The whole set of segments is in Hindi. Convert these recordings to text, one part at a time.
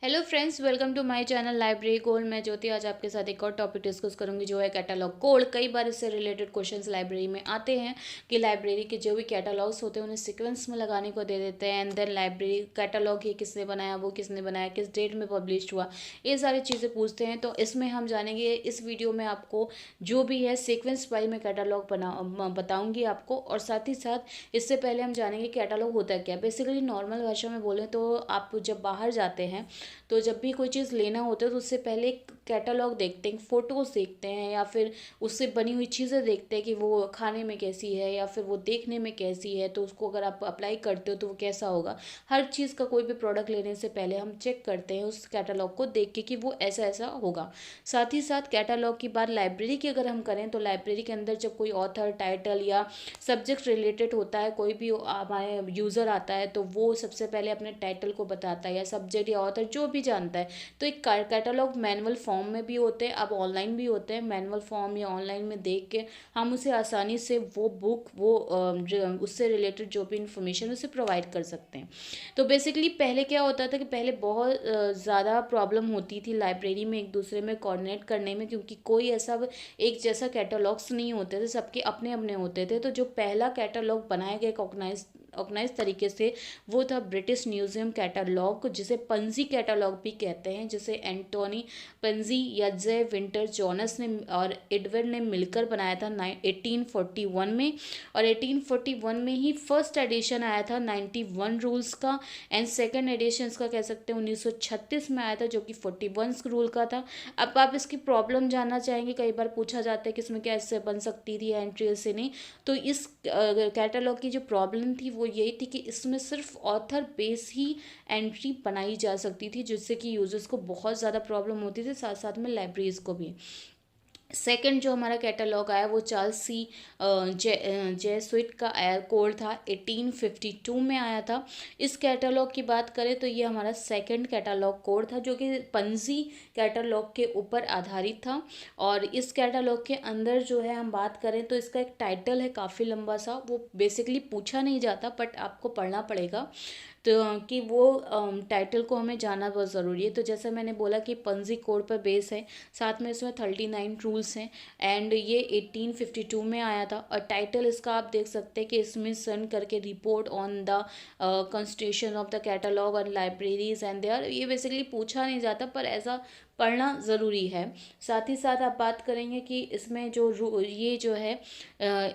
Hello friends, welcome to my channel library gold. मैं ज्योति आज आपके साथ एक और टॉपिक डिस्कस करूंगी जो है कैटलॉग कोड। कई बार इससे रिलेटेड क्वेश्चंस लाइब्रेरी में आते हैं कि लाइब्रेरी के जो भी कैटलॉग्स होते हैं उन्हें सीक्वेंस में लगाने को दे देते हैं एंड देन लाइब्रेरी कैटलॉग ये किसने बनाया, वो किसने बनाया, किस डेट में पब्लिश हुआ, ये सारी चीज़ें पूछते हैं। तो इसमें हम जानेंगे, इस वीडियो में आपको जो भी है सीक्वेंस वाइज में कैटलॉग बताऊँगी आपको। और साथ ही साथ इससे पहले हम जानेंगे कैटलॉग होता है क्या। बेसिकली नॉर्मल भाषा में बोलें तो आप जब बाहर जाते हैं तो जब भी कोई चीज़ लेना होता है तो उससे पहले एक कैटलॉग देखते हैं, फ़ोटोज़ देखते हैं या फिर उससे बनी हुई चीज़ें देखते हैं कि वो खाने में कैसी है या फिर वो देखने में कैसी है। तो उसको अगर आप अप्लाई करते हो तो वो कैसा होगा। हर चीज़ का कोई भी प्रोडक्ट लेने से पहले हम चेक करते हैं उस कैटलॉग को देख के कि वो ऐसा ऐसा होगा। साथ ही साथ कैटलॉग की बात लाइब्रेरी की अगर हम करें तो लाइब्रेरी के अंदर जब कोई ऑथर, टाइटल या सब्जेक्ट रिलेटेड होता है, कोई भी हमारे यूज़र आता है तो वो सबसे पहले अपने टाइटल को बताता है या सब्जेक्ट या ऑथर जो भी जानता है। तो एक कैटलॉग मैनुअल फॉर्म में भी होते हैं, अब ऑनलाइन भी होते हैं। मैनुअल फॉर्म या ऑनलाइन में देख के हम उसे आसानी से वो बुक उससे रिलेटेड जो भी इंफॉर्मेशन उसे प्रोवाइड कर सकते हैं। तो बेसिकली पहले क्या होता था कि पहले बहुत ज़्यादा प्रॉब्लम होती थी लाइब्रेरी में एक दूसरे में कोऑर्डिनेट करने में, क्योंकि कोई ऐसा एक जैसा कैटलॉग्स नहीं होते थे, सबके अपने अपने होते थे। तो जो पहला कैटलॉग बनाया गया ऑर्गेनाइज तरीके से वो था ब्रिटिश म्यूजियम कैटलॉग, जिसे पंजी कैटलॉग भी कहते हैं, जिसे एंटोनी पंजी या जे विंटर जॉनस ने और एडवर्ड ने मिलकर बनाया था 1841 में। और 1841 में ही फर्स्ट एडिशन आया था 91 रूल्स का एंड सेकेंड एडिशन का कह सकते हैं 1936 में आया था जो कि 41 रूल का था। अब आप इसकी प्रॉब्लम जानना चाहेंगे, कई बार पूछा जाता है कि इसमें कैसे बन सकती थी एंट्री से नहीं। तो इस कैटलॉग की जो प्रॉब्लम थी वो यही थी कि इसमें सिर्फ ऑथर बेस ही एंट्री बनाई जा सकती थी, जिससे कि यूजर्स को बहुत ज़्यादा प्रॉब्लम होती थी, साथ साथ में लाइब्रेरीज को भी। सेकंड जो हमारा कैटलॉग आया वो चार्ल्स सी जेसुइट का कोड था, 1852 में आया था। इस कैटलॉग की बात करें तो ये हमारा सेकंड कैटलॉग कोड था जो कि पंजी कैटलॉग के ऊपर आधारित था। और इस कैटलॉग के अंदर जो है हम बात करें तो इसका एक टाइटल है काफ़ी लंबा सा, वो बेसिकली पूछा नहीं जाता बट आपको पढ़ना पड़ेगा। तो कि वो टाइटल को हमें जानना बहुत ज़रूरी है। तो जैसा मैंने बोला कि पंजी कोड पर बेस है, साथ में इसमें 39 रूल्स हैं एंड ये 1852 में आया था। और टाइटल इसका आप देख सकते हैं कि इसमें सन करके report on the constitution of the catalogue और लाइब्रेरीज एंड देयर। ये बेसिकली पूछा नहीं जाता पर ऐसा पढ़ना ज़रूरी है। साथ ही साथ आप बात करेंगे कि इसमें ये जो है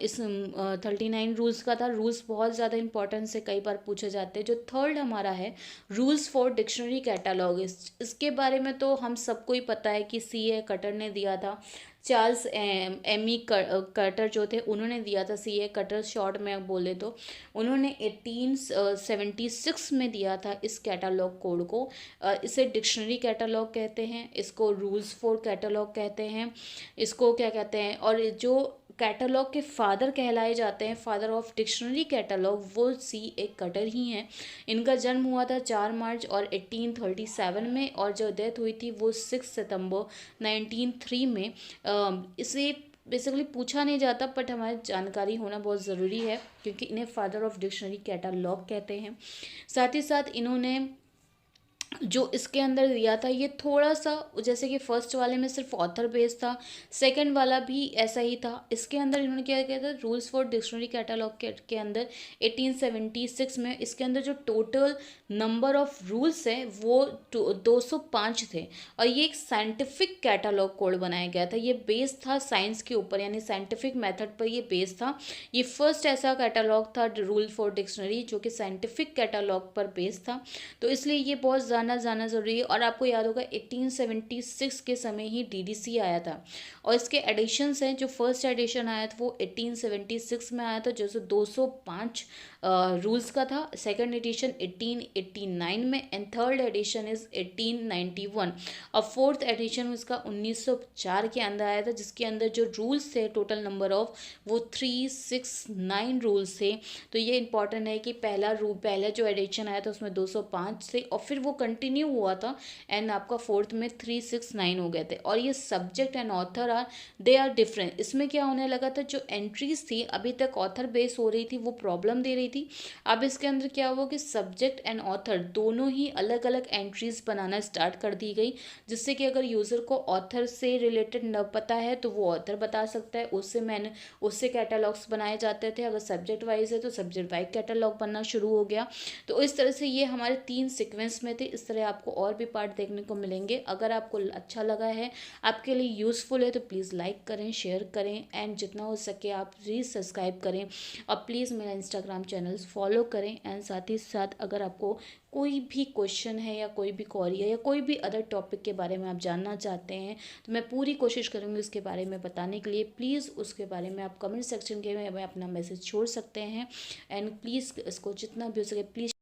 इस 39 रूल्स का था। रूल्स बहुत ज़्यादा इंपॉर्टेंट से कई बार पूछे जाते हैं। जो थर्ड हमारा है रूल्स फॉर डिक्शनरी कैटलॉग, इसके बारे में तो हम सबको ही पता है कि C.A. कटर ने दिया था। चार्ल्स एमी कटर जो थे उन्होंने दिया था। C.A. कटर शॉर्ट में बोले तो उन्होंने 1876 में दिया था इस कैटलॉग कोड को। इसे डिक्शनरी कैटलॉग कहते हैं, इसको रूल्स फॉर कैटलॉग कहते हैं, इसको क्या कहते हैं। और जो कैटलॉग के फादर कहलाए जाते हैं, फादर ऑफ डिक्शनरी कैटलॉग, वो C.A. कटर ही हैं। इनका जन्म हुआ था 4 मार्च और 1837 में और जो डेथ हुई थी वो 6 सितंबर 1903 में। इसे बेसिकली पूछा नहीं जाता बट हमारी जानकारी होना बहुत ज़रूरी है क्योंकि इन्हें फादर ऑफ डिक्शनरी कैटलॉग कहते हैं। साथ ही साथ इन्होंने जो इसके अंदर दिया था ये थोड़ा सा, जैसे कि फर्स्ट वाले में सिर्फ ऑथर बेस था, सेकंड वाला भी ऐसा ही था। इसके अंदर इन्होंने क्या किया था, रूल्स फॉर डिक्शनरी कैटलॉग के अंदर 1876 में इसके अंदर जो टोटल नंबर ऑफ रूल्स है वो 205 थे। और ये एक साइंटिफिक कैटलॉग कोड बनाया गया था। ये बेस था साइंस के ऊपर, यानी साइंटिफिक मेथड पर ये बेस था। ये फर्स्ट ऐसा कैटलॉग था रूल फॉर डिक्शनरी जो कि साइंटिफिक कैटलॉग पर बेस था। तो इसलिए ये बहुत जाना ज़रूरी है। और आपको याद होगा 1876 के समय ही DDC आया था और इसके एडिशंस हैं। जो फर्स्ट एडिशन आया था वो 1876 में आया था जो 205 रूल्स का था। सेकंड एडिशन 1889 में एंड थर्ड एडिशन इज़ 1891 और फोर्थ एडिशन उसका 1904 के अंदर आया था, जिसके अंदर जो रूल्स थे टोटल नंबर ऑफ वो 369 रूल्स थे। तो ये इंपॉर्टेंट है कि पहला जो एडिशन आया था उसमें 205 थे और फिर वो कंटिन्यू कंटिन्यू हुआ था एंड आपका फोर्थ में 369 हो गए थे। और ये subject and author they are different. इसमें क्या होने लगा था, जो एंट्रीज थी अभी तक ऑथर बेस हो रही थी वो प्रॉब्लम दे रही थी। अब इसके अंदर क्या हुआ कि सब्जेक्ट एंड ऑथर दोनों ही अलग अलग एंट्रीज बनाना स्टार्ट कर दी गई, जिससे कि अगर यूज़र को ऑथर से रिलेटेड न पता है तो वो ऑथर बता सकता है। उससे कैटलॉग्स बनाए जाते थे। अगर सब्जेक्ट वाइज है तो सब्जेक्ट वाइज कैटलॉग बनना शुरू हो गया। तो इस तरह से ये हमारे 3 सीक्वेंस में थे। इस तरह आपको और भी पार्ट देखने को मिलेंगे। अगर आपको अच्छा लगा है, आपके लिए यूज़फुल है, तो प्लीज़ लाइक करें, शेयर करें एंड जितना हो सके आप प्लीज़ सब्सक्राइब करें और प्लीज़ मेरा इंस्टाग्राम चैनल फॉलो करें। एंड साथ ही साथ अगर आपको कोई भी क्वेश्चन है या कोई भी क्वेरी है या कोई भी अदर टॉपिक के बारे में आप जानना चाहते हैं तो मैं पूरी कोशिश करूँगी उसके बारे में बताने के लिए। प्लीज़ उसके बारे में आप कमेंट सेक्शन के में अपना मैसेज छोड़ सकते हैं एंड प्लीज़ इसको जितना भी हो सके प्लीज़